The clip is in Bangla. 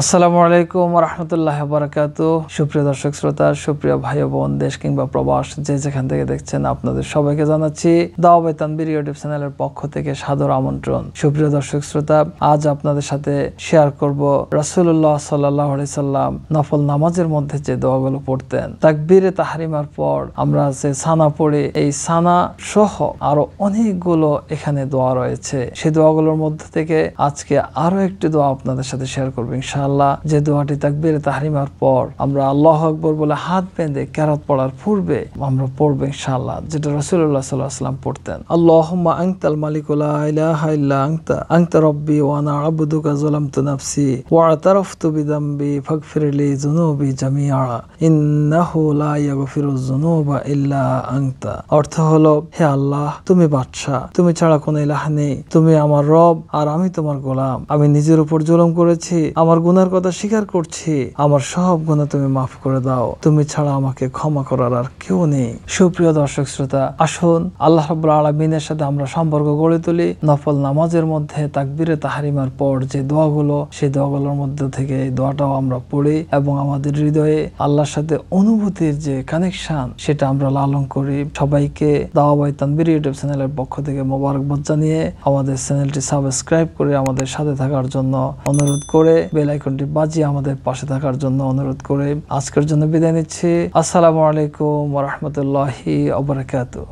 আসসালামু আলাইকুম ওয়া রাহমাতুল্লাহি ওয়া বারাকাতুহু। সুপ্রিয় দর্শক শ্রোতা, সুপ্রিয় ভাই ও বোন, দেশ কিংবা প্রবাস যে যেখান থেকে দেখছেন, আপনাদের সবাইকে জানাচ্ছি দাওয়া বাই তানবীর ইউটিউব চ্যানেলের পক্ষ থেকে সাদর আমন্ত্রণ। সুপ্রিয় দর্শক শ্রোতা, আজ আপনাদের সাথে শেয়ার করব রাসূলুল্লাহ সাল্লাল্লাহু আলাইহি সাল্লাম নফল নামাজের মধ্যে যে দোয়াগুলো পড়তেন। তাকবীরে তাহরিমার পর আমরা যে সানা পড়ি, এই সানা সহ আরো অনেকগুলো এখানে দোয়া রয়েছে। সেই দোয়াগুলোর মধ্যে থেকে আজকে আরো একটি দোয়া আপনাদের সাথে শেয়ার করব ইনশাআল্লাহ। যে দোয়াটি তাকবীরে তাহরিমার পর আমরা আল্লাহু আকবার বলে হাত বেঁধে কিরাত পড়ার পূর্বে আমরা পড়ব ইনশাআল্লাহ, যেটা রাসূলুল্লাহ সাল্লাল্লাহু আলাইহি ওয়াসাল্লাম পড়তেন। আল্লাহুম্মা আনতাল মালিকু লা ইলাহা ইল্লা আনতা রাব্বি ওয়া আনা আবদুকা যালামতু নাফসি ওয়া আতারাফতু বিযামবি ফাগফিরলি যুনুবি জামিআ ইন্নাহু লা ইয়াগফিরুয যুনুবা ইল্লা আনতা। অর্থ হলো, হে আল্লাহ, তুমি বাদশা, তুমি ছাড়া কোনো ইলাহ নেই, তুমি আমার রব আর আমি তোমার গোলাম। আমি নিজের উপর জুলুম করেছি, আমার গুনার কথা স্বীকার করছি, আমার সব গুনাহ তুমি মাফ করে দাও, তুমি ছাড়া আমাকে ক্ষমা করার আর কেউ নেই। সুপ্রিয় দর্শক শ্রোতা, আসুন আল্লাহ রাব্বুল আলামিনের সাথে আমরা সম্পর্ক গড়ে তুলি। নফল নামাজের মধ্যে তাকবীরে তাহরিমার পর যে দোয়াগুলো, সেই দোয়াগুলোর মধ্যে থেকে এই দোয়াটাও আমরা পড়ি এবং আমাদের হৃদয়ে আল্লাহর সাথে অনুভূতির যে কানেকশন, সেটা আমরা লালন করি। সবাইকে দাওয়া বাই তানবীর ইউটিউব চ্যানেলের পক্ষ থেকে মোবারকবাদ জানিয়ে আমাদের চ্যানেলটি সাবস্ক্রাইব করে আমাদের সাথে থাকার জন্য অনুরোধ করে, বেল আইকনটি বাজিয়ে আমাদের পাশে থাকার জন্য অনুরোধ করে আজকের জন্য বিদায় নিচ্ছি। আসসালামু আলাইকুম ওয়া রাহমাতুল্লাহি ওয়া বারাকাতুহু।